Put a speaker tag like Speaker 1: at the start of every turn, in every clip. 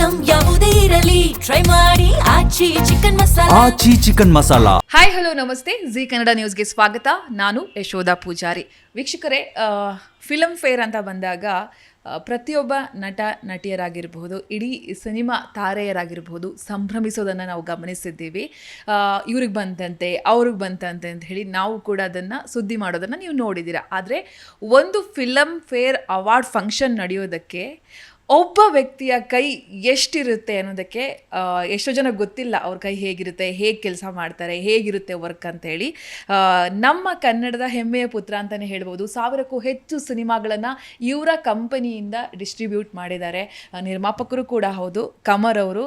Speaker 1: Item ಯಾವುದೇ ಇರಲಿ try ಮಾಡಿ ಆಚಿ ಚಿಕನ್ ಮಸಾಲಾ.
Speaker 2: ಹಾಯ್ ಹಲೋ ನಮಸ್ತೆ, ಜಿ ಕನ್ನಡ ನ್ಯೂಸ್ಗೆ ಸ್ವಾಗತ. ನಾನು ಯಶೋಧ ಪೂಜಾರಿ. ವೀಕ್ಷಕರೇ, ಫಿಲಮ್ ಫೇರ್ ಅಂತ ಬಂದಾಗ ಪ್ರತಿಯೊಬ್ಬ ನಟ ನಟಿಯರಾಗಿರಬಹುದು, ಇಡೀ ಸಿನಿಮಾ ತಾರೆಯರಾಗಿರಬಹುದು, ಸಂಭ್ರಮಿಸೋದನ್ನು ನಾವು ಗಮನಿಸಿದ್ದೀವಿ. ಇವ್ರಿಗೆ ಬಂತಂತೆ, ಅವ್ರಿಗೆ ಬಂತಂತೆ ಅಂತ ಹೇಳಿ ನಾವು ಕೂಡ ಅದನ್ನು ಸುದ್ದಿ ಮಾಡೋದನ್ನು ನೀವು ನೋಡಿದ್ದೀರಾ. ಆದರೆ ಒಂದು ಫಿಲಮ್ ಫೇರ್ ಅವಾರ್ಡ್ ಫಂಕ್ಷನ್ ನಡೆಯೋದಕ್ಕೆ ಒಬ್ಬ ವ್ಯಕ್ತಿಯ ಕೈ ಎಷ್ಟಿರುತ್ತೆ ಅನ್ನೋದಕ್ಕೆ ಎಷ್ಟೋ ಜನ ಗೊತ್ತಿಲ್ಲ. ಅವ್ರ ಕೈ ಹೇಗಿರುತ್ತೆ, ಹೇಗೆ ಕೆಲಸ ಮಾಡ್ತಾರೆ, ಹೇಗಿರುತ್ತೆ ವರ್ಕ್ ಅಂತೇಳಿ. ನಮ್ಮ ಕನ್ನಡದ ಹೆಮ್ಮೆಯ ಪುತ್ರ ಅಂತಲೇ ಹೇಳ್ಬೋದು. 1000ಕ್ಕೂ ಹೆಚ್ಚು ಸಿನಿಮಾಗಳನ್ನು ಇವರ ಕಂಪನಿಯಿಂದ ಡಿಸ್ಟ್ರಿಬ್ಯೂಟ್ ಮಾಡಿದ್ದಾರೆ. ನಿರ್ಮಾಪಕರು ಕೂಡ ಹೌದು. ಕಮರ್ ಅವರು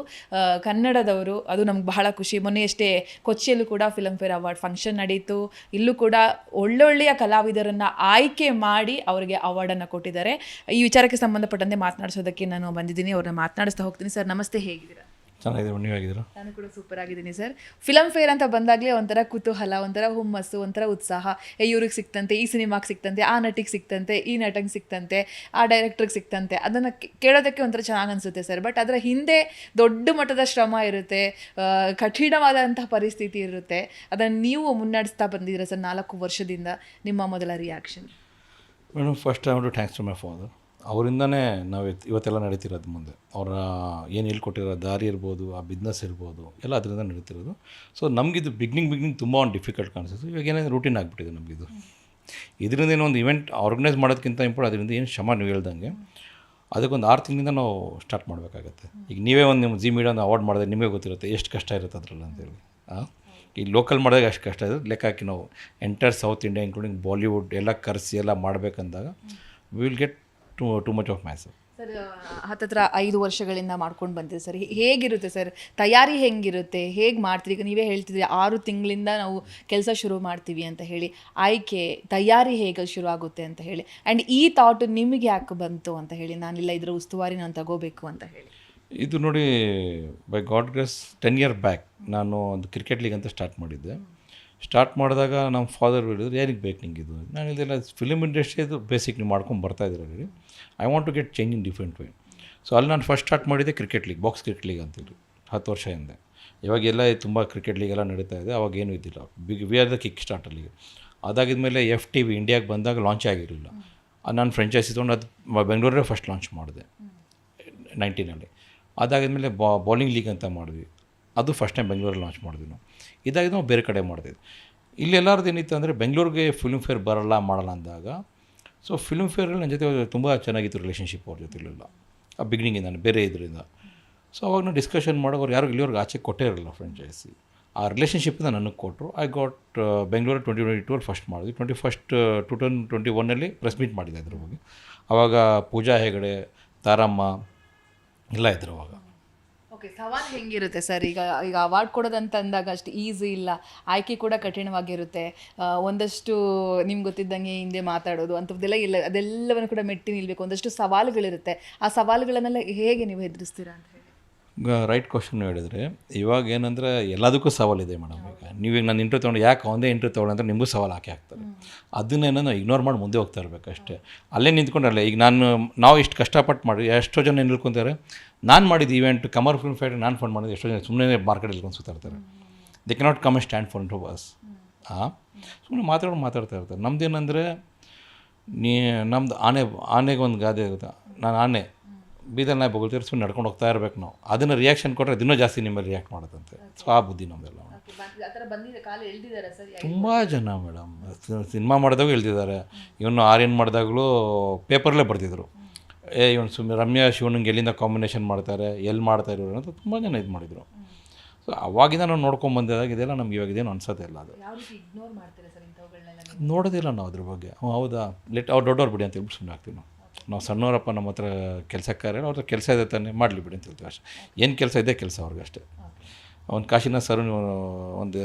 Speaker 2: ಕನ್ನಡದವರು, ಅದು ನಮ್ಗೆ ಬಹಳ ಖುಷಿ. ಮೊನ್ನೆಯಷ್ಟೇ ಕೊಚ್ಚಿಯಲ್ಲೂ ಕೂಡ ಫಿಲಮ್ ಫೇರ್ ಅವಾರ್ಡ್ ಫಂಕ್ಷನ್ ನಡೀತು. ಇಲ್ಲೂ ಕೂಡ ಒಳ್ಳೊಳ್ಳೆಯ ಕಲಾವಿದರನ್ನು ಆಯ್ಕೆ ಮಾಡಿ ಅವರಿಗೆ ಅವಾರ್ಡನ್ನು ಕೊಟ್ಟಿದ್ದಾರೆ. ಈ ವಿಚಾರಕ್ಕೆ ಸಂಬಂಧಪಟ್ಟಂತೆ ಮಾತನಾಡಿಸೋದಕ್ಕೆ ನಾನು ಬಂದಿದ್ದೀನಿ. ಅವ್ರನ್ನ ಮಾತನಾಡಿಸ್ತಾ ಹೋಗ್ತೀನಿ. ಸರ್ ನಮಸ್ತೆ, ಹೇಗಿದ್ದೀರಾ?
Speaker 3: ಚೆನ್ನಾಗಿದೆ, ನೀವಾಗಿದ್ದೀರಾ?
Speaker 2: ನಾನು ಕೂಡ ಸೂಪರ್ ಆಗಿದ್ದೀನಿ ಸರ್. ಫಿಲಮ್ ಫೇರ್ ಅಂತ ಬಂದಾಗಲೇ ಒಂಥರ ಕುತೂಹಲ, ಒಂಥರ ಹುಮ್ಮಸ್ಸು, ಒಂಥರ ಉತ್ಸಾಹ. ಇವ್ರಿಗೆ ಸಿಕ್ತಂತೆ, ಈ ಸಿನಿಮಾಗೆ ಸಿಕ್ತಂತೆ, ಆ ನಟಿಗೆ ಸಿಕ್ತಂತೆ, ಈ ನಟಂಗೆ ಸಿಕ್ತಂತೆ, ಆ ಡೈರೆಕ್ಟ್ರಿಗೆ ಸಿಕ್ತಂತೆ. ಅದನ್ನು ಕೇಳೋದಕ್ಕೆ ಒಂಥರ ಚೆನ್ನಾಗಿ ಅನಿಸುತ್ತೆ ಸರ್. ಬಟ್ ಅದರ ಹಿಂದೆ ದೊಡ್ಡ ಮಟ್ಟದ ಶ್ರಮ ಇರುತ್ತೆ, ಕಠಿಣವಾದಂತಹ ಪರಿಸ್ಥಿತಿ ಇರುತ್ತೆ. ಅದನ್ನು ನೀವು ಮುನ್ನಡೆಸ್ತಾ ಬಂದಿದ್ದೀರಾ ಸರ್ 4 ವರ್ಷದಿಂದ. ನಿಮ್ಮ ಮೊದಲ reaction?
Speaker 3: Madam, first I want to thanks to my father. ಅವರಿಂದನೇ ನಾವು ಇವತ್ತೆಲ್ಲ ನಡೀತಿರೋದು. ಮುಂದೆ ಅವರ ಏನು ಹೇಳ್ಕೊಟ್ಟಿರೋ ದಾರಿ ಇರ್ಬೋದು, ಆ ಬಿಸ್ನೆಸ್ ಇರ್ಬೋದು, ಎಲ್ಲ ಅದರಿಂದ ನಡೀತಿರೋದು. ಸೊ ನಮಗಿದು ಬಿಗ್ನಿಂಗ್ ತುಂಬ ಒಂದು ಡಿಫಿಕಲ್ಟ್ ಕಾಣಿಸುತ್ತೆ. ಇವಾಗ ಏನಾದರೂ ರೂಟೀನ್ ಆಗಿಬಿಟ್ಟಿದೆ ನಮಗಿದು. ಇದರಿಂದ ಏನೋ ಒಂದು ಇವೆಂಟ್ ಆರ್ಗನೈಸ್ ಮಾಡೋದಕ್ಕಿಂತ ಇಂಪಾರ್ಟೆಂಟ್ ಅದರಿಂದ ಏನು ಶ್ರಮ ನೀವು ಹೇಳ್ದಂಗೆ ಅದಕ್ಕೊಂದು 6 ತಿಂಗಳಿಂದ ನಾವು ಸ್ಟಾರ್ಟ್ ಮಾಡಬೇಕಾಗತ್ತೆ. ಈಗ ನೀವೇ ಒಂದು ನಿಮ್ಮ ಜಿ ಮೀಡಿಯಾ ಅವಾರ್ಡ್ ಮಾಡಿದ್ರೆ ನಿಮಗೆ ಗೊತ್ತಿರುತ್ತೆ ಎಷ್ಟು ಕಷ್ಟ ಇರುತ್ತೆ ಅದರಲ್ಲಿ ಅಂತೇಳಿ. ಈ ಲೋಕಲ್ ಮಾಡಿದಾಗ ಅಷ್ಟು ಕಷ್ಟ ಇದೆ. ಲೆಕ್ಕ ಹಾಕಿ ನಾವು entire South India including Bollywood ಎಲ್ಲ ಕರೆಸಿ ಎಲ್ಲ ಮಾಡಬೇಕಂದಾಗ we will get too much of massive.
Speaker 2: Sir, ಹತ್ತತ್ರ 5 ವರ್ಷಗಳಿಂದ ಮಾಡ್ಕೊಂಡು ಬಂದಿದೆ ಸರ್. ಹೇಗಿರುತ್ತೆ ಸರ್ ತಯಾರಿ? ಹೆಂಗಿರುತ್ತೆ, ಹೇಗೆ ಮಾಡ್ತೀರಿ? ಈಗ ನೀವೇ ಹೇಳ್ತಿದ್ರಿ 6 ತಿಂಗಳಿಂದ ನಾವು ಕೆಲಸ ಶುರು ಮಾಡ್ತೀವಿ ಅಂತ ಹೇಳಿ. ಆಯ್ಕೆ, ತಯಾರಿ ಹೇಗೆ ಶುರು ಆಗುತ್ತೆ ಅಂತ ಹೇಳಿ, ಆ್ಯಂಡ್ ಈ ಥಾಟ್ ನಿಮಗೆ ಯಾಕೆ ಬಂತು ಅಂತ ಹೇಳಿ, ನಾನಿಲ್ಲ ಇದರ ಉಸ್ತುವಾರಿ ನಾನು ತಗೋಬೇಕು ಅಂತ ಹೇಳಿ?
Speaker 3: ಇದು ನೋಡಿ, by god grace 10 years back ನಾನು ಒಂದು ಕ್ರಿಕೆಟ್ ಲೀಗ್ ಅಂತ ಸ್ಟಾರ್ಟ್ ಮಾಡಿದ್ದೆ. ಸ್ಟಾರ್ಟ್ ಮಾಡಿದಾಗ ನಮ್ಮ ಫಾದರ್ ಹೇಳಿದ್ರು, ಏನಕ್ಕೆ ಬೇಕು ನಿಂಗೆ ಇದು? ನಾನು ಇದೆಲ್ಲ ಫಿಲ್ಮ್ ಇಂಡಸ್ಟ್ರಿದು ಬೇಸಿಕ್ ನೀವು ಮಾಡ್ಕೊಂಡು ಬರ್ತಾಯಿದ್ದೀರ ಹೇಳಿ. I want to get change in different way. So ಅಲ್ಲಿ ನಾನು ಫಸ್ಟ್ ಸ್ಟಾರ್ಟ್ ಮಾಡಿದ್ದೆ cricket league, box cricket league ಅಂತೇಳಿ 10 ವರ್ಷ ಹಿಂದೆ. ಇವಾಗೆಲ್ಲ ತುಂಬ ಕ್ರಿಕೆಟ್ ಲೀಗೆಲ್ಲ ನಡೀತಾ ಇದೆ. ಅವಾಗ ಏನೂ ಇದ್ದಿಲ್ಲ. We are the kick start ಅಲ್ಲಿಗೆ. ಅದಾಗಿದ್ಮೇಲೆ FTV ಇಂಡಿಯಾಗೆ ಬಂದಾಗ ಲಾಂಚ್ ಆಗಿರಲಿಲ್ಲ. ನಾನು ಫ್ರೆಂಚೈಸಿ ತೊಗೊಂಡು ಅದು ಬೆಂಗಳೂರೇ ಫಸ್ಟ್ ಲಾಂಚ್ ಮಾಡಿದೆ 19 ಅದಾಗಿದ್ಮೇಲೆ ಬೌಲಿಂಗ್ ಲೀಗ್ ಅಂತ ಮಾಡಿದ್ವಿ. ಅದು ಫಸ್ಟ್ ಟೈಮ್ ಬೆಂಗಳೂರಲ್ಲಿ ಲಾಂಚ್ ಮಾಡಿದ್ವಿ ನಾವು. ಇದಾಗಿದ್ದು ನಾವು ಬೇರೆ ಕಡೆ ಮಾಡಿದ್ವಿ. ಇಲ್ಲಿ ಎಲ್ಲರದ್ದು ಏನಿತ್ತು ಅಂದರೆ ಬೆಂಗಳೂರಿಗೆ ಫಿಲ್ಮ್ ಫೇರ್ ಮಾಡಲ್ಲ ಅಂದಾಗ. ಸೊ ಫಿಲ್ಮ್ ಫೇರಲ್ಲಿ ನನ್ನ ಜೊತೆ ತುಂಬ ಚೆನ್ನಾಗಿತ್ತು ರಿಲೇಷನ್ಶಿಪ್ ಅವ್ರ ಜೊತೆಲೆಲ್ಲ ಆ ಬಿಗಿನಿಂಗಿಂದ, ಬೇರೆ ಇದರಿಂದ. ಸೊ ಅವಾಗ ನಾವು ಡಿಸ್ಕಷನ್ ಮಾಡೋರು ಯಾರು ಇಲ್ಲಿವರೆಗೆ ಆಚೆ ಕೊಟ್ಟೇ ಇರಲಿಲ್ಲ ಫ್ರೆಂಚೈಸಿ. ಆ ರಿಲೇಷನ್ಶಿಪ್ಪಿಂದ ನನಗೆ ಕೊಟ್ಟರು. ಐ ಗಾಟ್ ಬೆಂಗಳೂರು 2022 ಫಸ್ಟ್ ಮಾಡಿದ್ವಿ. 2021 ಪ್ರೆಸ್ ಮೀಟ್ ಮಾಡಿದೆ ಅದ್ರ ಬಗ್ಗೆ. ಆವಾಗ ಪೂಜಾ ಹೆಗಡೆ, ತಾರಮ್ಮ ಎಲ್ಲ ಇದ್ರು ಅವಾಗ.
Speaker 2: ಓಕೆ, ಸವಾಲು ಹೆಂಗಿರುತ್ತೆ ಸರ್? ಈಗ ಅವಾರ್ಡ್ ಕೊಡೋದಂತ ಅಂದಾಗ ಅಷ್ಟು ಈಸಿ ಇಲ್ಲ, ಆಯ್ಕೆ ಕೂಡ ಕಠಿಣವಾಗಿರುತ್ತೆ. ಒಂದಷ್ಟು ನಿಮ್ಗೆ ಗೊತ್ತಿದ್ದಂಗೆ ಹಿಂದೆ ಮಾತಾಡೋದು ಅಂಥದ್ದೆಲ್ಲ ಇಲ್ಲ, ಅದೆಲ್ಲವನ್ನು ಕೂಡ ಮೆಟ್ಟಿ ನಿಲ್ಲಬೇಕು. ಒಂದಷ್ಟು ಸವಾಲುಗಳಿರುತ್ತೆ. ಆ ಸವಾಲುಗಳನ್ನೆಲ್ಲ ಹೇಗೆ ನೀವು ಎದುರಿಸ್ತೀರಾ ಅಂತ ಹೇಳಿ?
Speaker 3: ರೈಟ್ ಕ್ವಶನ್ ಹೇಳಿದರೆ, ಇವಾಗ ಏನಂದರೆ ಎಲ್ಲದಕ್ಕೂ ಸವಾಲಿದೆ ಮೇಡಮ್. ಈಗ ನೀವೀಗ ನಾನು ಇಂಟ್ರ್ಯೂ ತೊಗೊಂಡು ಯಾಕೆ ಒಂದೇ ಇಂಟ್ರ್ಯೂ ತೊಗೊಂಡು ಅಂದರೆ ನಿಮಗೂ ಸವಾಲು ಹಾಕಿ ಹಾಕ್ತಾರೆ. ಅದನ್ನೇನೋ ನಾವು ಇಗ್ನೋರ್ ಮಾಡಿ ಮುಂದೆ ಹೋಗ್ತಾ ಇರಬೇಕು ಅಷ್ಟೇ. ಅಲ್ಲೇ ನಿಂತ್ಕೊಂಡಲ್ಲ. ಈಗ ನಾವು ಇಷ್ಟು ಕಷ್ಟಪಟ್ಟು ಮಾಡಿ ಎಷ್ಟೋ ಜನ ನಿಲ್ಕೊತಾರೆ. ನಾನು ಮಾಡಿದ ಈವೆಂಟ್ ಕಮರ್ ಫಿಲ್ಮ್ ಫೇರ್ ನಾನು ಫಂಡ್ ಮಾಡಿದ್ದು ಎಷ್ಟೋ ಜನ ಸುಮ್ಮನೆ ಮಾರ್ಕೆಟಲ್ಲಿ ಇಲ್ಕೊಂಡು ಸುತ್ತಾಡ್ತಾರೆ. They cannot come a stand for to bus. ಸುಮ್ಮನೆ ಮಾತಾಡ್ತಾ ಇರ್ತಾರೆ. ನಮ್ಮದೇನಂದರೆ ನಮ್ದು ಆನೆಗೆ ಒಂದು ಗಾದೆ ಗೊತ್ತಾ, ನಾನು ಆನೆ ಬೀದಲ್ಲಿ ನಾಯಿ ಬೊಗಳ್ತೀರಿ, ಸುಮ್ಮನೆ ನಡ್ಕೊಂಡು ಹೋಗ್ತಾ ಇರಬೇಕು ನಾವು. ಅದನ್ನು ರಿಯಾಕ್ಷನ್ ಕೊಟ್ಟರೆ ಇನ್ನೂ ಜಾಸ್ತಿ ನಿಮ್ಮಲ್ಲಿ ರಿಯಾಕ್ಟ್ ಮಾಡೋದಂತೆ. ಸೊ ಆ ಬುದ್ಧಿ ನಮ್ಮದೆಲ್ಲ. ತುಂಬ ಜನ ಮೇಡಮ್ ಸಿನಿಮಾ ಮಾಡಿದಾಗ ಎಳ್ದಿದ್ದಾರೆ. ಇವನು ಆರ್ಯನ್ ಮಾಡಿದಾಗಲೂ ಪೇಪರ್ಲೇ ಬರ್ತಿದ್ರು, ಇವನು ಸುಮ್ಮನೆ ರಮ್ಯಾ ಶಿವನಿಗೆ ಎಲ್ಲಿಂದ ಕಾಂಬಿನೇಷನ್ ಮಾಡ್ತಾರೆ, ಎಲ್ಲಿ ಮಾಡ್ತಾ ಇರೋರು ಅಂತ ತುಂಬ ಜನ ಇದು ಮಾಡಿದರು. ಸೊ ಅವಾಗಿಂದ ನಾವು ನೋಡ್ಕೊಂಡು ಬಂದಿದಾಗ ಇದೆಲ್ಲ ನಮ್ಗೆ ಇವಾಗ ಇದೇನು ಅನ್ಸೋದೇ ಇಲ್ಲ. ಅದು ನೋಡೋದಿಲ್ಲ ನಾವು ಅದ್ರ ಬಗ್ಗೆ. ಹೌದಾ, ಅವ್ರು ದೊಡ್ಡವ್ರು ಬಿಡಿ ಅಂತ ಹೇಳ್ಬಿಟ್ಟು ಸುಮ್ಮನೆ ಆಗ್ತೀವಿ ನಾವು ಸಣ್ಣವರಪ್ಪ, ನಮ್ಮ ಹತ್ರ ಕೆಲಸಕ್ಕಾರೆ, ಅವ್ರ ಹತ್ರ ಕೆಲಸ ಇದೆ ತಾನೇ, ಮಾಡಲಿ ಬಿಡಿ ಅಂತ ಹೇಳ್ತೀವಿ ಅಷ್ಟೇ. ಏನು ಕೆಲಸ ಇದೆ ಕೆಲಸ ಅವ್ರಿಗೆ ಅಷ್ಟೇ. ಒಂದು ಕಾಶಿನಾಥ್ ಸರ್ ಒಂದು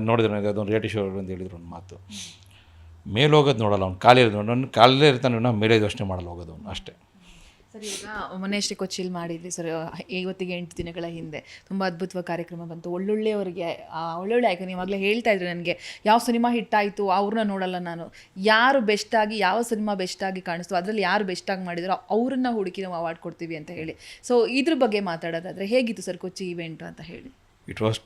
Speaker 3: ನೋಡಿದ್ರೆ ಅದೊಂದು ರಿಯಾಲಿಟಿ ಶೋ ಅಂತ ಹೇಳಿದ್ರು ಒಂದು ಮಾತು, ಮೇಲೆ ಹೋಗೋದು ನೋಡಲ್ಲ ಅವ್ನು, ಖಾಲಿ ಇರೋದು ನನ್ನ ಕಾಲಲ್ಲೇ ಇರ್ತಾನೆ, ನಾವು ಮೇಲೆ ಯೋಚನೆ ಮಾಡಲ್ಲ ಹೋಗೋದು ಅವ್ನು ಅಷ್ಟೇ.
Speaker 2: ಸರ್ ಈಗ ಮೊನ್ನೆ ಅಷ್ಟೇ ಕೊಚ್ಚಿಲಿ ಮಾಡಿದ್ವಿ ಸರ್, ಇವತ್ತಿಗೆ 8 ದಿನಗಳ ಹಿಂದೆ ತುಂಬ ಅದ್ಭುತವಾದ ಕಾರ್ಯಕ್ರಮ ಬಂತು. ಒಳ್ಳೊಳ್ಳೆಯವರಿಗೆ ಒಳ್ಳೊಳ್ಳೆ ಆಯ್ಕೆ ನೀವಾಗಲೇ ಹೇಳ್ತಾ ಇದ್ರಿ ನನಗೆ ಯಾವ ಸಿನಿಮಾ ಹಿಟ್ಟಾಯಿತು ಅವ್ರನ್ನ ನೋಡಲ್ಲ ನಾನು, ಯಾರು ಬೆಸ್ಟಾಗಿ ಯಾವ ಸಿನಿಮಾ ಬೆಸ್ಟಾಗಿ ಕಾಣಿಸ್ತು ಅದರಲ್ಲಿ ಯಾರು ಬೆಸ್ಟಾಗಿ ಮಾಡಿದ್ರು ಅವ್ರನ್ನ ಹುಡುಕಿ ನಾವು ಅವಾರ್ಡ್ ಕೊಡ್ತೀವಿ ಅಂತ ಹೇಳಿ. ಸೊ ಇದ್ರ ಬಗ್ಗೆ ಮಾತಾಡೋದಾದರೆ ಹೇಗಿತ್ತು ಸರ್ ಕೊಚ್ಚಿ ಇವೆಂಟು ಅಂತ ಹೇಳಿ?
Speaker 3: It was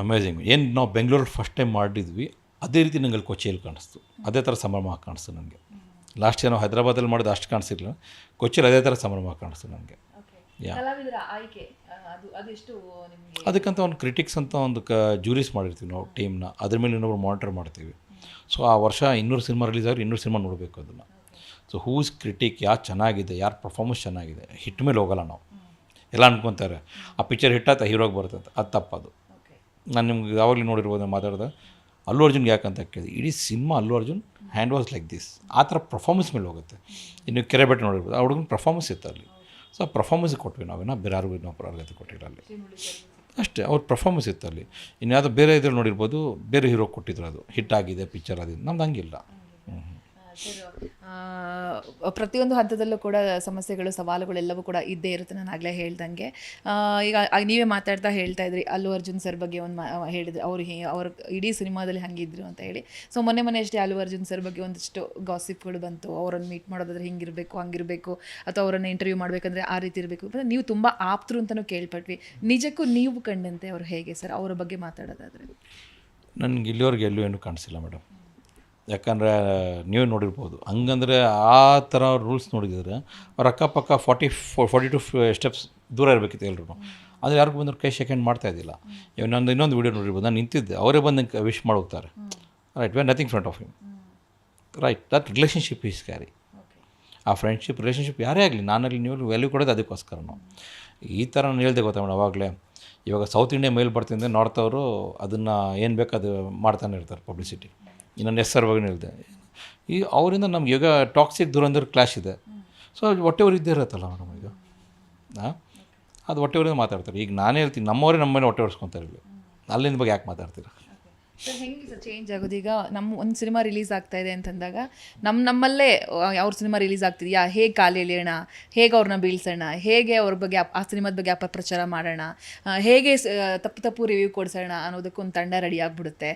Speaker 3: amazing. ಏನು ನಾವು ಬೆಂಗಳೂರಲ್ಲಿ ಫಸ್ಟ್ ಟೈಮ್ ಮಾಡಿದ್ವಿ ಅದೇ ರೀತಿ ನಂಗೆ ಅಲ್ಲಿ ಕೊಚ್ಚಿಯಲ್ಲಿ ಕಾಣಿಸ್ತು, ಅದೇ ಥರ ಸಂಭ್ರಮ ಕಾಣಿಸ್ತು ನನಗೆ. ಲಾಸ್ಟ್ ಇಯರ್ ನಾವು ಹೈದರಾಬಾದಲ್ಲಿ ಮಾಡಿದ ಅಷ್ಟು ಕಾಣಿಸಿರಲಿಲ್ಲ, ಕೊಚ್ಚಿಯಲ್ಲಿ ಅದೇ ಥರ ಸಂಭ್ರಮ ಕಾಣಿಸ್ತು ನನಗೆ. ಅದಕ್ಕಂತ ಒಂದು ಕ್ರಿಟಿಕ್ಸ್ ಅಂತ ಒಂದು ಜೂರೀಸ್ ಮಾಡಿರ್ತೀವಿ ನಾವು ಟೀಮ್ನ, ಅದ್ರ ಮೇಲೆ ಇನ್ನೊಬ್ರು ಮಾನಿಟರ್ ಮಾಡ್ತೀವಿ. ಸೊ ಆ ವರ್ಷ 200 ಸಿನಿಮಾ ರಿಲೀಸ್ ಆಗಿ 200 ಸಿನಿಮಾ ನೋಡಬೇಕು ಅದನ್ನು. ಸೊ ಹೂಸ್ ಕ್ರಿಟಿಕ್, ಯಾರು ಚೆನ್ನಾಗಿದೆ, ಯಾರು ಪರ್ಫಾರ್ಮೆನ್ಸ್ ಚೆನ್ನಾಗಿದೆ, ಹಿಟ್ ಮೇಲೆ ಹೋಗಲ್ಲ ನಾವು. ಎಲ್ಲ ಅನ್ಕೊತಾರೆ ಆ ಪಿಕ್ಚರ್ ಹಿಟ್ಟಾಯ್ತು ಹೀರೋಗೆ ಬರ್ತದೆ, ಅದು ತಪ್ಪದು. ನಾನು ನಿಮ್ಗೆ ಯಾವಾಗಲೂ ನೋಡಿರ್ಬೋದು ಮಾತಾಡಿದೆ, ಅಲ್ಲು ಅರ್ಜುನ್ಗೆ ಯಾಕಂತ ಕೇಳಿದೆ, ಇಡೀ cinema Allu Arjun hand was like this, ಆ ಥರ ಪರ್ಫಾರ್ಮೆನ್ಸ್ ಮೇಲೆ ಹೋಗುತ್ತೆ. ಇನ್ನು ಕೆರೆ ಬೆಟ್ಟ ನೋಡಿರ್ಬೋದು, ಆ ಹುಡುಗನ ಪರ್ಫಾರ್ಮೆನ್ಸ್ ಇತ್ತು ಅಲ್ಲಿ. ಸೊ ಆ ಪರ್ಫಾರ್ಮೆನ್ಸ್ ಕೊಟ್ವಿ ನಾವೇನೋ ಬೇರೆ ಯಾರಿಗೂ ಇನ್ನೂ ಅರ್ಹತೆ ಕೊಟ್ಟಿಲ್ಲ ಅಲ್ಲಿ, ಅಷ್ಟೇ. ಅವ್ರ ಪರ್ಫಾರ್ಮೆನ್ಸ್ ಇತ್ತು ಅಲ್ಲಿ. ಇನ್ನು ಯಾವುದೋ ಬೇರೆ ಇದ್ರಲ್ಲಿ ನೋಡಿರ್ಬೋದು, ಬೇರೆ ಹೀರೋ ಕೊಟ್ಟಿದ್ರು, ಅದು ಹಿಟ್ ಆಗಿದೆ ಪಿಕ್ಚರ್, ಅದು ನಮ್ದು ಹಂಗಿಲ್ಲ.
Speaker 2: ಪ್ರತಿಯೊಂದು ಹಂತದಲ್ಲೂ ಕೂಡ ಸಮಸ್ಯೆಗಳು ಸವಾಲುಗಳು ಎಲ್ಲವೂ ಕೂಡ ಇದ್ದೇ ಇರುತ್ತೆ. ನಾನು ಆಗಲೇ ಹೇಳ್ದಂಗೆ ಈಗ ನೀವೇ ಮಾತಾಡ್ತಾ ಹೇಳ್ತಾ ಇದ್ರಿ ಅಲ್ಲು ಅರ್ಜುನ್ ಸರ್ ಬಗ್ಗೆ ಒಂದು ಹೇಳಿದ್ರು, ಅವ್ರ ಇಡೀ ಸಿನಿಮಾದಲ್ಲಿ ಹಂಗಿದ್ರು ಅಂತ ಹೇಳಿ. ಸೊ ಮೊನ್ನೆ ಅಷ್ಟೇ ಅಲ್ಲು ಅರ್ಜುನ್ ಸರ್ ಬಗ್ಗೆ ಒಂದಿಷ್ಟು ಗಾಸಿಪ್ಗಳು ಬಂತು, ಅವರನ್ನು ಮೀಟ್ ಮಾಡೋದಾದ್ರೆ ಹಿಂಗಿರಬೇಕು ಹಂಗಿರಬೇಕು, ಅಥವಾ ಅವರನ್ನು ಇಂಟರ್ವ್ಯೂ ಮಾಡಬೇಕಂದ್ರೆ ಆ ರೀತಿ ಇರಬೇಕು. ನೀವು ತುಂಬ ಆಪ್ತರು ಅಂತಲೂ ಕೇಳ್ಪಟ್ವಿ. ನಿಜಕ್ಕೂ ನೀವು ಕಂಡಂತೆ ಅವರು ಹೇಗೆ ಸರ್, ಅವರ ಬಗ್ಗೆ ಮಾತಾಡೋದಾದರೆ?
Speaker 3: ನನಗೆ ಇಲ್ಲಿವರೆಗೆ ಎಲ್ಲೂ ಏನೂ ಕಾಣಿಸಿಲ್ಲ ಮೇಡಮ್. ಯಾಕಂದರೆ ನೀವು ನೋಡಿರ್ಬೋದು, ಹಂಗಂದರೆ ಆ ಥರ ರೂಲ್ಸ್ ನೋಡಿದರೆ ಅವ್ರ ಅಕ್ಕಪಕ್ಕ 42 ಸ್ಟೆಪ್ಸ್ ದೂರ ಇರಬೇಕಿತ್ತು ಎಲ್ಲರೂ. ಆದರೆ ಯಾರಿಗೂ ಬಂದರು ಕೈ ಸೆಕೆಂಡ್ ಮಾಡ್ತಾಯಿದ್ದಿಲ್ಲ. ಇನ್ನೊಂದು ವೀಡಿಯೋ ನೋಡಿರ್ಬೋದು, ನಾನು ನಿಂತಿದ್ದೆ, ಅವರೇ ಬಂದು ವಿಶ್ ಮಾಡಿ ಹೋಗ್ತಾರೆ. Right, we are nothing front of him. Right, that relationship is carry. ಆ ಫ್ರೆಂಡ್ಶಿಪ್ ರಿಲೇಷನ್ಶಿಪ್ ಯಾರೇ ಆಗಲಿ, ನಾನಾಗಲಿ ನೀವು ವ್ಯಾಲ್ಯೂ ಕೊಡೋದು ಅದಕ್ಕೋಸ್ಕರ. ನಾವು ಈ ಥರ ನಾನು ಹೇಳ್ದೆ ಗೊತ್ತಾ ಮೇಡಮ್, ಅವಾಗಲೇ ಇವಾಗ ಸೌತ್ ಇಂಡಿಯಾ ಮೇಲ್ ಬರ್ತಿದ್ದೆ, ನಾರ್ತ್ ಅವರು ಅದನ್ನು ಏನು ಬೇಕು ಅದು ಮಾಡ್ತಾನೆ ಇರ್ತಾರೆ ಪಬ್ಲಿಸಿಟಿ. ಇನ್ನೊಂದು SR ಬಗ್ಗೆ ಹೇಳಿದೆ, ಈ ಅವರಿಂದ ನಮ್ಗೆ ಈಗ ಟಾಕ್ಸಿಕ್ ದುರಂಧರ್ ಕ್ಲಾಶ್ ಇದೆ. ಸೊ ಹೊಟ್ಟೆವ್ರು ಇದ್ದೇ ಇರುತ್ತಲ್ಲ ಮೇಡಮ್, ಈಗ ಅದು ಹೊಟ್ಟೆವ್ರಿಂದ ಮಾತಾಡ್ತಾರೆ. ಈಗ ನಾನೇ ಹೇಳ್ತೀನಿ, ನಮ್ಮವರೇ ನಮ್ಮ ಮೇಲೆ ಹೊಟ್ಟೆ ಹೊಡ್ಸ್ಕೊತಾರೆ, ಇಲ್ಲಿ ಅಲ್ಲಿನ ಬಗ್ಗೆ ಯಾಕೆ ಮಾತಾಡ್ತೀರ?
Speaker 2: ಸರ್ ಹೆಂಗೆ ಸರ್ ಚೇಂಜ್ ಆಗೋದು? ಈಗ ಒಂದು ಸಿನಿಮಾ ರಿಲೀಸ್ ಆಗ್ತಾ ಇದೆ ಅಂತಂದಾಗ ನಮ್ಮಲ್ಲೇ ಅವ್ರ ಸಿನಿಮಾ ರಿಲೀಸ್ ಆಗ್ತಿದೆಯಾ, ಹೇಗೆ ಕಾಲು ಎಳೆಯೋಣ, ಹೇಗೆ ಅವ್ರನ್ನ ಬೀಳ್ಸೋಣ, ಹೇಗೆ ಅವ್ರ ಬಗ್ಗೆ ಆ ಸಿನಿಮಾದ ಬಗ್ಗೆ ಅಪಪ್ರಚಾರ ಮಾಡೋಣ, ಹೇಗೆ ತಪ್ಪು ರಿವ್ಯೂ ಕೊಡಿಸೋಣ ಅನ್ನೋದಕ್ಕೊಂದು ತಂಡ ರೆಡಿ ಆಗಿಬಿಡುತ್ತೆ.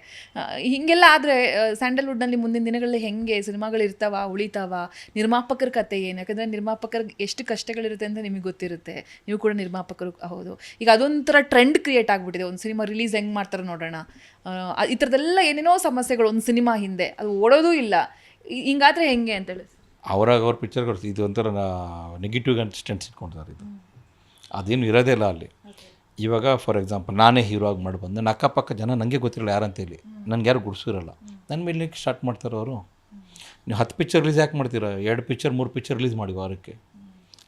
Speaker 2: ಹೀಗೆಲ್ಲ ಆದರೆ ಸ್ಯಾಂಡಲ್ವುಡ್ನಲ್ಲಿ ಮುಂದಿನ ದಿನಗಳಲ್ಲಿ ಹೇಗೆ ಸಿನಿಮಾಗಳು ಇರ್ತಾವ, ಉಳಿತಾವ, ನಿರ್ಮಾಪಕರ ಕತೆ ಏನು? ಯಾಕಂದರೆ ನಿರ್ಮಾಪಕರಿಗೆ ಎಷ್ಟು ಕಷ್ಟಗಳಿರುತ್ತೆ ಅಂತ ನಿಮಗೆ ಗೊತ್ತಿರುತ್ತೆ, ನೀವು ಕೂಡ ನಿರ್ಮಾಪಕರು ಹೌದು. ಈಗ ಅದೊಂಥರ ಟ್ರೆಂಡ್ ಕ್ರಿಯೇಟ್ ಆಗಿಬಿಟ್ಟಿದೆ, ಒಂದು ಸಿನಿಮಾ ರಿಲೀಸ್ ಹೆಂಗೆ ಮಾಡ್ತಾರೆ ನೋಡೋಣ, ಈ ಥರದ್ದೆಲ್ಲ ಏನೇನೋ ಸಮಸ್ಯೆಗಳು ಒಂದು ಸಿನಿಮಾ ಹಿಂದೆ, ಅದು ಓಡೋದೂ ಇಲ್ಲ. ಹಿಂಗಾದರೆ ಹೆಂಗೆ ಅಂತೇಳಿ
Speaker 3: ಅವ್ರ ಪಿಕ್ಚರ್ಗಳು ಇದು ಒಂಥರ ನೆಗೆಟಿವ್ ಸ್ಟೆಂಟ್ಸ್ ಇಟ್ಕೊಳ್ತಾರೆ. ಇದು ಅದೇನು ಇರೋದೇ ಇಲ್ಲ ಅಲ್ಲಿ. ಇವಾಗ ಫಾರ್ ಎಕ್ಸಾಂಪಲ್ ನಾನೇ ಹೀರೋ ಆಗಿ ಮಾಡಿ ಬಂದೆ, ನನ್ನ ಅಕ್ಕಪಕ್ಕ ಜನ ನನಗೆ ಗೊತ್ತಿರಲ್ಲ ಯಾರಂತೇಳಿ, ನನಗೆ ಯಾರು ಗುಡಿಸಿರಲ್ಲ, ನನ್ನ ಮೇಲೆ ಸ್ಟಾರ್ಟ್ ಮಾಡ್ತಾರೆ ಅವರು. ನೀವು 10 ಪಿಕ್ಚರ್ ರಿಲೀಸ್ ಯಾಕೆ ಮಾಡ್ತೀರಾ? 2 ಪಿಕ್ಚರ್ 3 ಪಿಕ್ಚರ್ ರಿಲೀಸ್ ಮಾಡಿ ವಾರಕ್ಕೆ.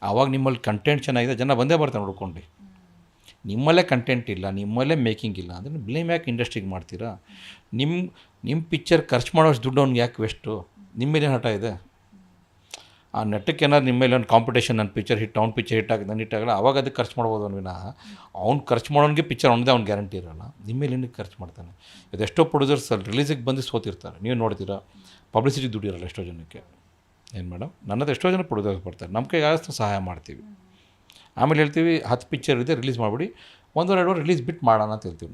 Speaker 3: ಆವಾಗ ನಿಮ್ಮಲ್ಲಿ ಕಂಟೆಂಟ್ ಚೆನ್ನಾಗಿದೆ, ಜನ ಬಂದೇ ಬರ್ತಾರೆ ನೋಡ್ಕೊಂಡು. ನಿಮ್ಮಲ್ಲೇ ಕಂಟೆಂಟ್ ಇಲ್ಲ, ನಿಮ್ಮಲ್ಲೇ ಮೇಕಿಂಗ್ ಇಲ್ಲ ಅಂದರೆ ಬ್ಲೇಮ್ ಯಾಕೆ ಇಂಡಸ್ಟ್ರಿಗೆ ಮಾಡ್ತೀರಾ? ನಿಮ್ಮ ಪಿಕ್ಚರ್ ಖರ್ಚು ಮಾಡೋಷ್ಟು ದುಡ್ಡು ಅವ್ನಿಗೆ ಯಾಕೆ ವೆಸ್ಟು? ನಿಮ್ಮ ಮೇಲೆ ಹಠ ಇದೆ. ಆ ನೆಟ್ಟಕ್ಕೆ ಏನಾದ್ರು ನಿಮ್ಮ ಮೇಲೆ ಒಂದು ಕಾಂಪಿಟೇಷನ್, ನನ್ನ ಪಿಕ್ಚರ್ ಹಿಟ್, ಅವ್ನ ಪಿಕ್ಚರ್ ಹಿಟ್ ಆಗಿದೆ, ನನ್ನ ಹಿಟ್ ಆಗಲ್ಲ, ಅವಾಗ ಅದಕ್ಕೆ ಖರ್ಚು ಮಾಡ್ಬೋದು ಅವ್ನು. ಅವ್ನು ಖರ್ಚು ಮಾಡೋನಿಗೆ ಪಿಕ್ಚರ್ ಅವ್ನದೇ ಅವ್ನು ಗ್ಯಾರಂಟಿ ಇರೋಲ್ಲ. ನಿಮ್ಮ ಮೇಲೆ ಏನಕ್ಕೆ ಖರ್ಚು ಮಾಡ್ತಾನೆ? ಇದೆಷ್ಟೋ ಪ್ರೊಡ್ಯೂಸರ್ಸ್ ಅಲ್ಲಿ ರಿಲೀಸಿಗೆ ಬಂದು ಸೋತಿರ್ತಾರೆ, ನೀವು ನೋಡ್ತೀರಾ. ಪಬ್ಲಿಸಿಟಿ ದುಡ್ಡು ಇರೋಲ್ಲ ಎಷ್ಟೋ ಜನಕ್ಕೆ. ಏನು ಮೇಡಮ್, ನನ್ನದು ಎಷ್ಟೋ ಜನ ಪ್ರೊಡ್ಯೂಸರ್ಸ್ ಬರ್ತಾರೆ, ನಮ್ಮ ಕೈಗೆ ಆದಷ್ಟು ಸಹಾಯ ಮಾಡ್ತೀವಿ. ಆಮೇಲೆ ಹೇಳ್ತೀವಿ 10 ಪಿಕ್ಚರ್ ಇದೆ ರಿಲೀಸ್ ಮಾಡಿಬಿಡಿ, 1-2 ವಾರ ರಿಲೀಸ್ ಬಿಟ್ಟು ಮಾಡೋಣ ಅಂತ ಹೇಳ್ತೀವಿ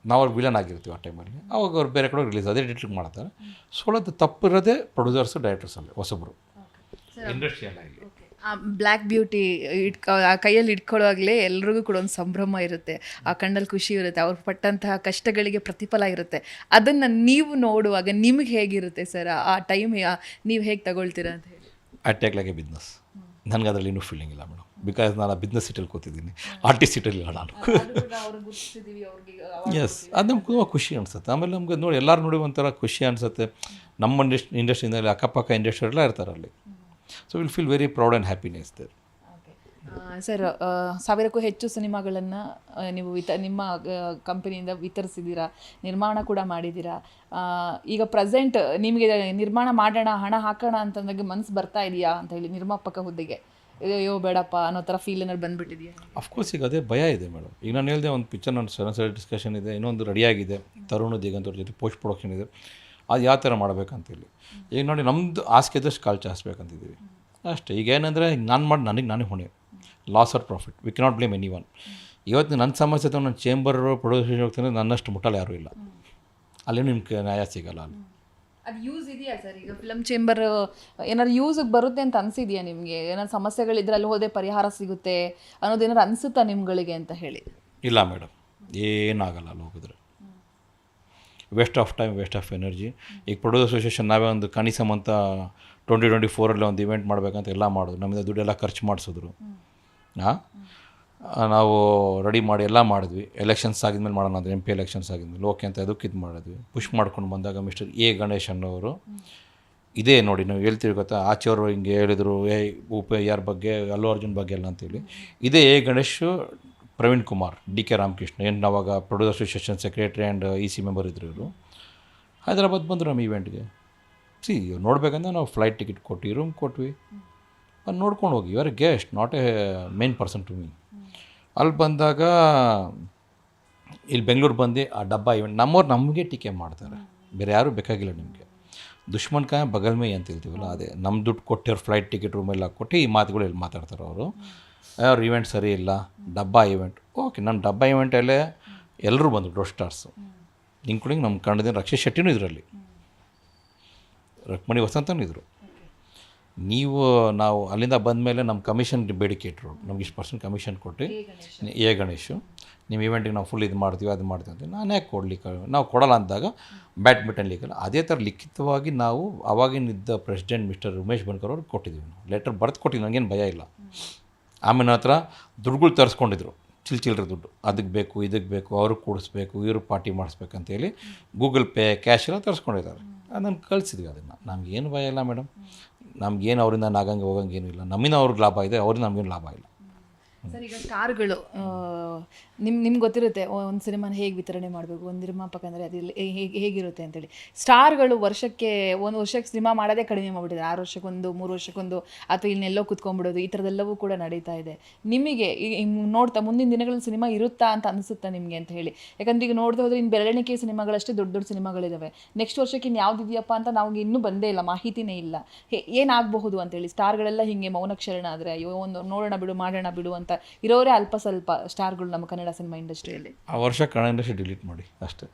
Speaker 3: ನಾವು ಅವ್ರು ವಿಲನ್ ಆಗಿರ್ತೀವಿ ಆ ಟೈಮಲ್ಲಿ. ಅವಾಗ ಅವ್ರು ಬೇರೆ ಕಡೆ ರಿಲೀಸ್ ಅದೇ ಡೇಟ್ಲಿಗೆ ಮಾಡ್ತಾರೆ. ಸೋಲೋದು ತಪ್ಪಿರೋದೇ ಪ್ರೊಡ್ಯೂಸರ್ಸು ಡೈರೆಕ್ಟರ್ಸಲ್ಲಿ ಹೊಸಬ್ರು ಇಂಡಸ್ಟ್ರಿ ಎಲ್ಲ ಇಲ್ಲಿ.
Speaker 2: ಬ್ಲ್ಯಾಕ್ ಬ್ಯೂಟಿ ಆ ಕೈಯಲ್ಲಿ ಇಟ್ಕೊಳ್ಳೋವಾಗಲೇ ಎಲ್ರಿಗೂ ಕೂಡ ಒಂದು ಸಂಭ್ರಮ ಇರುತ್ತೆ, ಆ ಕಣ್ಣಲ್ಲಿ ಖುಷಿ ಇರುತ್ತೆ, ಅವ್ರು ಪಟ್ಟಂತಹ ಕಷ್ಟಗಳಿಗೆ ಪ್ರತಿಫಲ ಇರುತ್ತೆ. ಅದನ್ನು ನೀವು ನೋಡುವಾಗ ನಿಮಗೆ ಹೇಗಿರುತ್ತೆ ಸರ್ ಆ ಟೈಮ್, ನೀವು ಹೇಗೆ ತಗೊಳ್ತೀರಾ ಅಂತ ಹೇಳಿ?
Speaker 3: I take like A business. ನನಗೆ ಅದರಲ್ಲಿ ಇನ್ನೂ ಫೀಲಿಂಗ್ ಇಲ್ಲ ಮೇಡಮ್, ಬಿಕಾಸ್ ನಾನು ಬಿಸ್ನೆಸ್ ಸೀಟಲ್ಲಿ ಕೂತಿದ್ದೀನಿ, ಆರ್ಟಿಸ್ಟ್ ಸೀಟಲ್ಲಿ ಇಲ್ಲ ನಾನು. ಎಸ್, ಅದು ನಮ್ಗೆ ತುಂಬ ಖುಷಿ ಅನಿಸುತ್ತೆ. ಆಮೇಲೆ ನಮ್ಗೆ ನೋಡಿ ಎಲ್ಲರೂ ನೋಡಿ ಒಂಥರ ಖುಷಿ ಅನಿಸುತ್ತೆ. ನಮ್ಮ ಇಂಡಸ್ಟ್ರಿಯಿಂದ ಅಕ್ಕಪಕ್ಕ ಇಂಡಸ್ಟ್ರಿ ಎಲ್ಲ ಇರ್ತಾರೆ ಅಲ್ಲಿ. So will feel very proud and happiness there.
Speaker 2: Sir 1000ಕ್ಕೂ ಹೆಚ್ಚು ಸಿನಿಮಾಗಳನ್ನು ನೀವು ನಿಮ್ಮ ಕಂಪನಿಯಿಂದ ವಿತರಿಸಿದ್ದೀರಾ, ನಿರ್ಮಾಣ ಕೂಡ ಮಾಡಿದ್ದೀರಾ. ಈಗ ಪ್ರೆಸೆಂಟ್ ನಿಮಗೆ ನಿರ್ಮಾಣ ಮಾಡೋಣ, ಹಣ ಹಾಕೋಣ ಅಂತಂದಾಗ ಮನಸ್ಸು ಬರ್ತಾ ಇದೆಯಾ ಅಂತ ಹೇಳಿ ನಿರ್ಮಾಪಕ ಹುದ್ದೆಗೆ? ಅಯ್ಯೋ ಬೇಡಪ್ಪ ಅನ್ನೋ ಥರ ಫೀಲ್ ಏನಾದ್ರು ಬಂದುಬಿಟ್ಟಿದೆಯಾ?
Speaker 3: ಅಫ್ಕೋರ್ಸ್ ಈಗ ಅದೇ ಭಯ ಇದೆ ಮೇಡಮ್. ಈಗ ನಾನು ಹೇಳಿದೆ ಒಂದು ಪಿಕ್ಚರ್ ನಾನು ಸಡನ್ ಡಿಸ್ಕಷನ್ ಇದೆ, ಇನ್ನೊಂದು ರೆಡಿಯಾಗಿದೆ, ತರುಣ್ ದಿಗಂತ್ ಅವ್ರ ಜೊತೆ ಪೋಸ್ಟ್ ಪ್ರೊಡಕ್ಷನ್ ಇದೆ, ಅದು ಯಾವ ಥರ ಮಾಡಬೇಕಂತೇಳಿ. ಈಗ ನೋಡಿ ನಮ್ಮದು ಆಸೆದಷ್ಟು ಕಾಲು ಚಾಸ್ಬೇಕಂತಿದ್ದೀವಿ. ಅಷ್ಟೇ. ಈಗ ಏನಂದರೆ ನಾನು ಮಾಡಿ ನನಗೆ ನಾನೇ ಹೊಣೆ, loss or profit, we cannot blame any one. ಇವತ್ತು ನನ್ನ ಸಮಸ್ಯೆ ನನ್ನ ಚೇಂಬರ್ ಪ್ರೊಡ್ಯೂಸರ್ ಹೋಗ್ತಾನೆ, ನನ್ನಷ್ಟು ಮುಟ್ಟಲ್ಲ ಯಾರೂ ಇಲ್ಲ, ಅಲ್ಲೇನು ನಿಮ್ಗೆ ನ್ಯಾಯ ಸಿಗೋಲ್ಲ ಅಲ್ಲಿ.
Speaker 2: ಅದು ಯೂಸ್ ಇದೆಯಾ ಸರ್? ಈಗ ಫಿಲಮ್ ಚೇಂಬರ್ ಏನಾದ್ರು ಯೂಸಿಗೆ ಬರುತ್ತೆ ಅಂತ ಅನಿಸಿದೆಯಾ ನಿಮಗೆ? ಏನಾದ್ರು ಸಮಸ್ಯೆಗಳಿದ್ರೆ ಅಲ್ಲಿ ಹೋದರೆ ಪರಿಹಾರ ಸಿಗುತ್ತೆ ಅನ್ನೋದೇನಾದ್ರು ಅನಿಸುತ್ತಾ ನಿಮ್ಗಳಿಗೆ ಅಂತ ಹೇಳಿ?
Speaker 3: ಇಲ್ಲ ಮೇಡಮ್, ಏನಾಗಲ್ಲ ಅಲ್ಲಿ ಹೋಗಿದ್ರೆ. Waste of time, waste of energy. ಈಗ ಪ್ರೊಡ್ಯೂಸರ್ ಅಸೋಸಿಯೇಷನ್ ನಾವೇ ಒಂದು ಕನಿಸಮ್ ಅಂತ 2024 ಒಂದು ಇವೆಂಟ್ ಮಾಡಬೇಕಂತ ಎಲ್ಲ ಮಾಡಿದ್ರು, ನಮ್ಮಿಂದ ದುಡ್ಡೆಲ್ಲ ಖರ್ಚು ಮಾಡಿಸಿದ್ರು. ನಾವು ರೆಡಿ ಮಾಡಿ ಎಲ್ಲ ಮಾಡಿದ್ವಿ. ಎಲೆಕ್ಷನ್ಸ್ ಆಗಿದ್ಮೇಲೆ ಮಾಡೋಣ ಅಂದರೆ MP ಎಲೆಕ್ಷನ್ಸ್ ಆಗಿದ್ಮೇಲೆ ಓಕೆ ಅಂತ ಅದಕ್ಕೆ ಇದು ಮಾಡಿದ್ವಿ. ಪುಷ್ ಮಾಡ್ಕೊಂಡು ಬಂದಾಗ ಮಿಸ್ಟರ್ ಎ ಗಣೇಶ್ ಅನ್ನೋರು, ಇದೇ ನೋಡಿ ನಾವು ಹೇಳ್ತೀವಿ ಗೊತ್ತಾ, ಆಚೆಯವರು ಹಿಂಗೆ ಹೇಳಿದರು ಯಾರ ಬಗ್ಗೆ, ಅಲ್ಲು ಅರ್ಜುನ್ ಬಗ್ಗೆ ಎಲ್ಲ ಅಂತೇಳಿ. ಇದೇ ಎ ಗಣೇಶು ಪ್ರವೀಣ್ ಕುಮಾರ್, DK ರಾಮಕೃಷ್ಣ, ಏನು ನಾವಾಗ producer association secretary and EC member ಇದ್ರು ಇವರು. ಹೈದರಾಬಾದ್ ಬಂದರು ನಮ್ಮ ಇವೆಂಟ್ಗೆ. ನೋಡ್ಬೇಕಂದ್ರೆ ನಾವು ಫ್ಲೈಟ್ ಟಿಕೆಟ್ ಕೊಟ್ಟು ರೂಮ್ ಕೊಟ್ವಿ, ಅದು ನೋಡ್ಕೊಂಡು ಹೋಗಿ. You are a guest, not a main person to me. ಅಲ್ಲಿ ಬಂದಾಗ ಇಲ್ಲಿ ಬೆಂಗಳೂರು ಬಂದು ಆ ಡಬ್ಬ ಇವೆಂಟ್ ನಮ್ಮವ್ರು ನಮಗೆ ಟೀಕೆ ಮಾಡ್ತಾರೆ, ಬೇರೆ ಯಾರೂ ಬೇಕಾಗಿಲ್ಲ ನಿಮಗೆ. ದುಶ್ಮನ್ ಕಾಯ ಬಗಲ್ ಮೇ ಅಂತ ಹೇಳ್ತೀವಲ್ಲ, ಅದೇ ನಮ್ಮ ದುಡ್ಡು ಕೊಟ್ಟಿರೋ ಫ್ಲೈಟ್ ಟಿಕೆಟ್ ರೂಮೆಲ್ಲ ಕೊಟ್ಟು ಈ ಮಾತುಗಳು ಇಲ್ಲಿ ಮಾತಾಡ್ತಾರೆ ಅವರು. ಅವ್ರ ಇವೆಂಟ್ ಸರಿ ಇಲ್ಲ, ಡಬ್ಬ ಇವೆಂಟ್. ಓಕೆ, ನನ್ನ ಡಬ್ಬ ಇವೆಂಟಲ್ಲೇ ಎಲ್ಲರೂ ಬಂದರು, ದೊಡ್ಡ ಸ್ಟಾರ್ಸು, ಇನ್ಕ್ಲೂಡಿಂಗ್ ನಮ್ಮ ಕನ್ನಡದಿಂದ ರಕ್ಷಿತ್ ಶೆಟ್ಟಿನೂ ಇದರಲ್ಲಿ, ರುಕ್ಮಣಿ ವಸಂತನೂ ಇದ್ದರು. ನಾವು ಅಲ್ಲಿಂದ ಬಂದಮೇಲೆ ನಮ್ಮ ಕಮಿಷನ್ ಬೇಡಿಕೆ ಇಟ್ಟರು, ನಮ್ಗೆ ಇಷ್ಟು % ಕಮಿಷನ್ ಕೊಟ್ಟು ಎ ಗಣೇಶು ನಿಮ್ಮ ಇವೆಂಟಿಗೆ ನಾವು ಫುಲ್ ಇದು ಮಾಡ್ತೀವಿ ಅದು ಮಾಡ್ತೀವಿ ಅಂತ. ನಾನು ಯಾಕೆ ಕೊಡಲಿಕ್ಕೆ, ನಾವು ಕೊಡಲ್ಲ ಅಂದಾಗ ಬ್ಯಾಡ್ಮಿಂಟನ್ ಲೀಗಲ್ಲ ಅದೇ ಥರ ಲಿಖಿತವಾಗಿ ನಾವು ಅವಾಗಿನಿದ್ದ ಪ್ರೆಸಿಡೆಂಟ್ ಮಿಸ್ಟರ್ ಉಮೇಶ್ ಬನ್ಕರ್ ಅವ್ರಿಗೆ ಕೊಟ್ಟಿದ್ದೀವಿ. ನಾವು ಲೆಟರ್ ಬರೆದು ಕೊಟ್ಟಿದ್ದೀವಿ, ನನಗೇನು ಭಯ ಇಲ್ಲ. ಆಮೇಲೆ ನನ್ನ ಹತ್ರ ದುಡ್ಡುಗಳು ತರಿಸ್ಕೊಂಡಿದ್ರು, ಚಿಲ್ಲರೆ ದುಡ್ಡು, ಅದಕ್ಕೆ ಬೇಕು ಇದಕ್ಕೆ ಬೇಕು, ಅವ್ರಿಗೆ ಕೂಡಿಸ್ಬೇಕು, ಇವ್ರಿಗೆ ಪಾರ್ಟಿ ಮಾಡಿಸ್ಬೇಕಂತೇಳಿ ಗೂಗಲ್ ಪೇ ಕ್ಯಾಶ್ ಎಲ್ಲ ತರಿಸ್ಕೊಂಡಿದ್ದಾರೆ. ಅದನ್ನು ಕಳಿಸಿದ್ವಿ. ಅದನ್ನು ನಮಗೇನು ಭಯ ಇಲ್ಲ ಮೇಡಮ್, ನಮಗೇನು ಅವರಿಂದ ಆಗಂಗೆ ಹೋಗಂಗೆ ಏನೂ ಇಲ್ಲ. ನಮ್ಮಿಂದ ಅವ್ರಿಗೆ ಲಾಭ ಇದೆ, ಅವ್ರಿಂದ ನಮಗೇನು ಲಾಭ ಇಲ್ಲ.
Speaker 2: ಸರ್, ಈಗ ಸ್ಟಾರ್ಗಳು ನಿಮ್ಗೆ ಗೊತ್ತಿರುತ್ತೆ ಒಂದು ಸಿನಿಮಾನ ಹೇಗೆ ವಿತರಣೆ ಮಾಡಬೇಕು, ಒಂದು ನಿರ್ಮಾಪಕ ಅಂದರೆ ಅದು ಹೇಗಿರುತ್ತೆ ಅಂತೇಳಿ. ಸ್ಟಾರ್ಗಳು ವರ್ಷಕ್ಕೆ ಸಿನಿಮಾ ಮಾಡೋದೇ ಕಡಿಮೆ ಮಾಡಿಬಿಟ್ಟಿದ್ದಾರೆ. 6 ವರ್ಷಕ್ಕೊಂದು, 3 ವರ್ಷಕ್ಕೊಂದು, ಅಥವಾ ಇನ್ನೆಲ್ಲೋ ಕುತ್ಕೊಂಡ್ಬಿಡೋದು, ಈ ಥರದ್ದೆಲ್ಲವೂ ಕೂಡ ನಡೀತಾ ಇದೆ. ನಿಮಗೆ ನೋಡ್ತಾ ಮುಂದಿನ ದಿನಗಳಲ್ಲಿ ಸಿನಿಮಾ ಇರುತ್ತಾ ಅಂತ ಅನಿಸುತ್ತಾ ನಿಮಗೆ ಅಂತ ಹೇಳಿ? ಯಾಕಂದ್ರೆ ಈಗ ನೋಡ್ದೆ ಹೋದ್ರೆ ಇನ್ನು ಬೆರಳಿಕೆ ಸಿನಿಮಾಗಳಷ್ಟೇ ದೊಡ್ಡ ದೊಡ್ಡ ಸಿನಿಮಾಗಳಿದ್ದಾವೆ. ನೆಕ್ಸ್ಟ್ ವರ್ಷಕ್ಕೆ ಇನ್ನು ಯಾವುದಿದೆಯಪ್ಪ ಅಂತ ನಮಗೆ ಇನ್ನೂ ಬಂದೇ ಇಲ್ಲ, ಮಾಹಿತಿನೇ ಇಲ್ಲ. ಏನಾಗಬಹುದು ಅಂತೇಳಿ ಸ್ಟಾರ್ಗಳೆಲ್ಲ ಹೀಗೆ ಮೌನಕ್ಷರಣ ಆದರೆ ಅಯ್ಯೋ ಒಂದು ನೋಡೋಣ ಬಿಡು, ಮಾಡೋಣ ಬಿಡು ಅಂತ ಇರೋರೇ ಅಲ್ಪ ಸ್ವಲ್ಪ ಸ್ಟಾರ್ಗಳು ನಮ್ಮ ಕನ್ನಡ ಸಿನಿಮಾ ಇಂಡಸ್ಟ್ರಿಯಲ್ಲಿ.
Speaker 3: ಆ ವರ್ಷ ಕನ್ನಡ ಇಂಡಸ್ಟ್ರಿ ಡಿಲೀಟ್ ಮಾಡಿ ಅಷ್ಟೇ.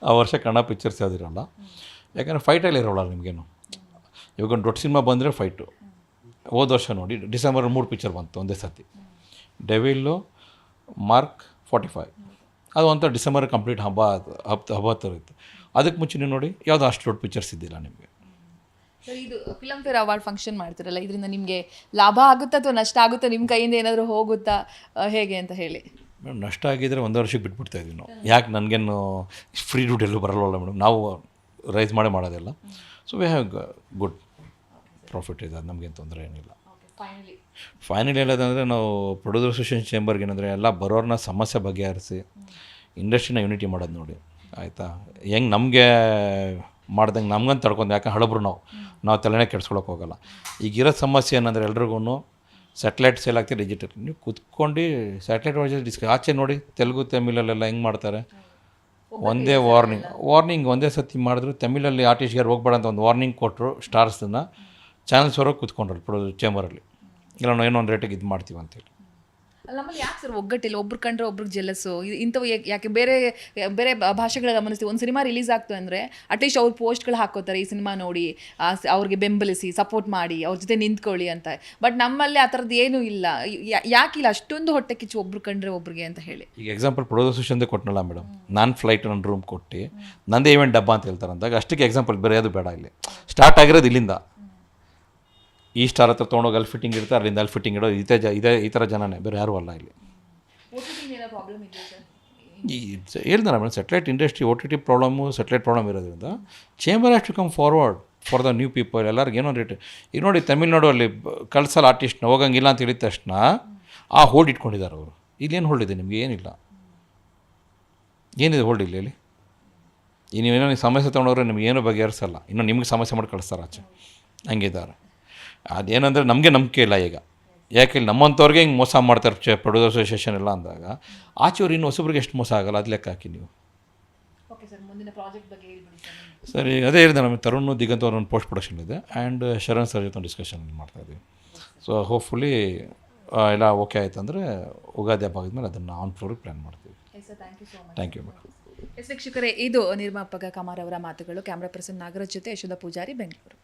Speaker 3: ಆ ವರ್ಷ ಕನ್ನಡ ಪಿಕ್ಚರ್ಸ್ ಯಾವುದಿರಲ್ಲ, ಯಾಕಂದರೆ ಫೈಟಲ್ಲಿ ಇರೋಲ್ಲ ನಿಮಗೇನು. ಇವಾಗ ಒಂದು ದೊಡ್ಡ ಸಿನಿಮಾ ಬಂದರೆ ಫೈಟು. ಹೋದ ವರ್ಷ ನೋಡಿ ಡಿಸೆಂಬರ್ 3 ಪಿಕ್ಚರ್ ಬಂತು ಒಂದೇ ಸರ್ತಿ, ಡೆವಿಲ್ಲು, ಮಾರ್ಕ್, 45. ಅದು ಒಂಥರ ಡಿಸೆಂಬರ್ ಕಂಪ್ಲೀಟ್ ಹಬ್ಬ ಥರ ಇತ್ತು. ಅದಕ್ಕೆ ಮುಂಚೆ ನೀವು ನೋಡಿ ಯಾವುದೋ ಅಷ್ಟು ದೊಡ್ಡ ಪಿಕ್ಚರ್ಸ್ ಇದ್ದಿಲ್ಲ ನಿಮಗೆ.
Speaker 2: ಸರ್, ಇದು ಫಿಲಮ್ ಫೇರ್ ಅವಾರ್ಡ್ ಫಂಕ್ಷನ್ ಮಾಡ್ತಿರಲ್ಲ, ಇದರಿಂದ ನಿಮಗೆ ಲಾಭ ಆಗುತ್ತಾ ಅಥವಾ ನಷ್ಟ ಆಗುತ್ತಾ? ನಿಮ್ಮ ಕೈಯಿಂದ ಏನಾದರೂ ಹೋಗುತ್ತಾ ಹೇಗೆ ಅಂತ ಹೇಳಿ?
Speaker 3: ಮೇಡಮ್, ನಷ್ಟ ಆಗಿದ್ದರೆ 1 ವರ್ಷಕ್ಕೆ ಬಿಟ್ಬಿಡ್ತಾ ಇದ್ವಿ ನಾವು. ಯಾಕೆ ನನಗೇನು ಫ್ರೀ ದುಡ್ಡು ಎಲ್ಲೂ ಬರಲ್ಲ ಮೇಡಮ್, ನಾವು ರೈಸ್ ಮಾಡೋದೆಲ್ಲ. So we have good profit ಇದೆ, ಅದು ನಮಗೇನು ತೊಂದರೆ ಏನಿಲ್ಲ. ಫೈನಲಿ ಹೇಳೋದಂದರೆ ನಾವು ಪ್ರೊಡ್ಯೂಸರ್ ಅಸೋಸಿಯೇಷನ್ ಚೇಂಬರ್ಗೆ ಏನಂದರೆ ಎಲ್ಲ ಬರೋರನ್ನ ಸಮಸ್ಯೆ ಬಗೆಹರಿಸಿ ಇಂಡಸ್ಟ್ರಿನ ಯೂನಿಟಿ ಮಾಡೋದು ನೋಡಿ, ಆಯಿತಾ? ಹೆಂಗೆ ನಮಗೆ ಮಾಡ್ದಂಗೆ ನಮ್ಗಂತ ತಡ್ಕೊಂಡು, ಯಾಕಂದ್ರೆ ಹಳಬ್ರು ನಾವು ತಲೆನೇ ಕೆಡ್ಸ್ಕೊಳಕ್ಕೆ ಹೋಗಲ್ಲ. ಈಗಿರೋ ಸಮಸ್ಯೆ ಏನಂದರೆ ಎಲ್ರಿಗೂ ಸ್ಯಾಟಲೈಟ್ ಸೇಲ್ ಆಗ್ತಿದೆ, ಡಿಜಿಟಲ್. ನೀವು ಕೂತ್ಕೊಂಡು ಸ್ಯಾಟಲೈಟ್ ವಾಚ್ ಆಚೆ ನೋಡಿ, ತೆಲುಗು ತಮಿಳಲ್ಲೆಲ್ಲ ಹೆಂಗೆ ಮಾಡ್ತಾರೆ, ಒಂದೇ ವಾರ್ನಿಂಗ್ ಒಂದೇ ಸತಿ ಮಾಡಿದ್ರು. ತಮಿಳಲ್ಲಿ ಆರ್ಟಿಸ್ಟ್ಗೆ ಹೋಗ್ಬೇಡ ಅಂತ ಒಂದು ವಾರ್ನಿಂಗ್ ಕೊಟ್ಟರು ಸ್ಟಾರ್ಸನ್ನು, ಚಾನಲ್ಸ್ ಹೊರಗೆ ಕೂತ್ಕೊಂಡ್ರು ಚೇಂಬರಲ್ಲಿ, ಇಲ್ಲ ನಾವು ಏನೋ ಒಂದು ರೇಟಿಗೆ ಇದು ಮಾಡ್ತೀವಿ ಅಂತೇಳಿ.
Speaker 2: ನಮ್ಮಲ್ಲಿ ಯಾಕೆ ಸರ್ ಒಗ್ಗಟ್ಟಿಲ್ಲ? ಒಬ್ರು ಕಂಡ್ರೆ ಒಬ್ರಿಗೆ ಜೆಲಸ್ಸು, ಇಂಥವು ಯಾಕೆ? ಬೇರೆ ಬೇರೆ ಭಾಷೆಗಳ ಗಮನಿಸ್ತೀವಿ, ಒಂದು ಸಿನಿಮಾ ರಿಲೀಸ್ ಆಗ್ತು ಅಂದರೆ ಅಟ್ಲೀಸ್ಟ್ ಅವ್ರು ಪೋಸ್ಟ್ಗಳು ಹಾಕೋತಾರೆ, ಈ ಸಿನಿಮಾ ನೋಡಿ ಅವ್ರಿಗೆ ಬೆಂಬಲಿಸಿ ಸಪೋರ್ಟ್ ಮಾಡಿ ಅವ್ರ ಜೊತೆ ನಿಂತ್ಕೊಳ್ಳಿ ಅಂತ. ಬಟ್ ನಮ್ಮಲ್ಲಿ ಆ ಥರದ್ದು ಏನೂ ಇಲ್ಲ. ಯಾಕಿಲ್ಲ ಅಷ್ಟೊಂದು ಹೊಟ್ಟೆ ಕಿಚ್ಚು ಒಬ್ರು ಕಂಡ್ರೆ ಒಬ್ರಿಗೆ ಅಂತ ಹೇಳಿ?
Speaker 3: ಈಗ ಎಕ್ಸಾಂಪಲ್ ಪ್ರೊಡ್ಯೂಸರ್ ಅಸೋಸಿಯೇಷನ್ದೇ ಕೊಟ್ಟನಲ್ಲ ಮೇಡಮ್, ನಾನು ಫ್ಲೈಟ್ ನನ್ನ ರೂಮ್ ಕೊಟ್ಟು ನಂದೇ ಇವೆಂಟ್ ಡಬ್ಬ ಅಂತ ಹೇಳ್ತಾರೆ ಅಂದಾಗ ಅಷ್ಟಕ್ಕೆ ಎಕ್ಸಾಂಪಲ್ ಬೇರೆ ಅದು ಬೇಡ. ಇಲ್ಲಿ ಸ್ಟಾರ್ಟ್ ಆಗಿರೋದು ಇಲ್ಲಿಂದ. ಈ ಸ್ಟಾರ್ ಹತ್ರ ತೊಗೊಂಡೋಗಿ ಅಲ್ಲಿ ಫಿಟ್ಟಿಂಗ್ ಇರ್ತಾರೆ, ಅಲ್ಲಿಂದ ಅಲ್ಲಿ ಫಿಟ್ಟಿಂಗ್ ಇಡೋದು ಈ ಥರ ಜನನೇ, ಬೇರೆ ಯಾರೂ ಅಲ್ಲ ಇಲ್ಲಿ. ಹೇಳ್ದಾರ madam, satellite industry OTT problem, satellite problem ಇರೋದ್ರಿಂದ chamber has to come forward for the new people. ಎಲ್ಲರಿಗೂ ಏನೋ ರೇಟ್. ಈಗ ನೋಡಿ ತಮಿಳ್ನಾಡು ಅಲ್ಲಿ ಕಳ್ಸಲ್ಲ ಆರ್ಟಿಸ್ಟ್ನ, ಹೋಗಂಗಿಲ್ಲ ಅಂತ ಹೇಳಿದ ತಕ್ಷಣ ಆ ಹೋಲ್ಡ್ ಇಟ್ಕೊಂಡಿದ್ದಾರೆ ಅವರು. ಇಲ್ಲೇನು ಹೋಲ್ಡ್ ಇದೆ ನಿಮಗೆ? ಏನಿಲ್ಲ. ಏನಿದೆ ಹೋಲ್ಡ್ ಇಲ್ಲ ಇಲ್ಲಿ? ಈ ನೀವೇನೋ ನೀವು ಸಮಸ್ಯೆ ತೊಗೊಂಡವ್ರೆ ನಿಮಗೇನೋ ಬಗೆಹರಿಸಲ್ಲ, ಇನ್ನೂ ನಿಮ್ಗೆ ಸಮಸ್ಯೆ ಮಾಡಿ ಕಳಿಸ್ತಾರೆ ಆಚೆ, ಹಂಗಿದ್ದಾರೆ. ಅದೇನಂದರೆ ನಮಗೆ ನಂಬಿಕೆ ಇಲ್ಲ ಈಗ. ಯಾಕೆ ಇಲ್ಲಿ ನಮ್ಮಂಥವ್ರಿಗೆ ಹಿಂಗೆ ಮೋಸ ಮಾಡ್ತಾರೆ ಪ್ರೊಡ್ಯೂಸರ್ ಅಸೋಸಿಯೇಷನ್ ಎಲ್ಲ ಅಂದಾಗ, ಆಚೆಯವ್ರು ಇನ್ನು ಹೊಸಬ್ರಿಗೆ ಎಷ್ಟು ಮೋಸ ಆಗಲ್ಲ, ಅದು ಲೆಕ್ಕ ಹಾಕಿ ನೀವು.
Speaker 2: ಓಕೆ ಸರ್, ಮುಂದಿನ ಪ್ರಾಜೆಕ್ಟ್ ಬಗ್ಗೆ ಹೇಳ್ಬಿಡಿ ಸರ್.
Speaker 3: ಸರಿ, ಅದೇ ಹೇಳಿದೆ ನಮಗೆ ತರುಣ್ ದಿಗಂತ್ ಅವ್ರ ಒಂದು ಪೋಸ್ಟ್ ಪ್ರೊಡಕ್ಷನ್ ಇದೆ ಆ್ಯಂಡ್ ಶರಣ್ ಸರ್ ಜೊತೆ ಡಿಸ್ಕಷನ್ ಮಾಡ್ತಾಯಿದ್ವಿ. ಸೊ ಹೋಪ್ಫುಲಿ ಎಲ್ಲ ಓಕೆ ಆಯ್ತು ಅಂದರೆ ಉಗಾದಿ ಹಬ್ಬ ಆಗಿದ್ಮೇಲೆ ಅದನ್ನು ಆನ್ ಫ್ಲೋರಿಗೆ ಪ್ಲ್ಯಾನ್ ಮಾಡ್ತೀವಿ. Thank you madam.
Speaker 2: ವೀಕ್ಷಕರೇ, ಇದು ನಿರ್ಮಾಪಕ ಕಮಾರ್ ಅವರ ಮಾತುಗಳು. ಕ್ಯಾಮ್ರಾ ಪರ್ಸನ್ ನಾಗರಾಜ್ ಜೊತೆ ಯಶೋಧ ಪೂಜಾರಿ, ಬೆಂಗಳೂರು.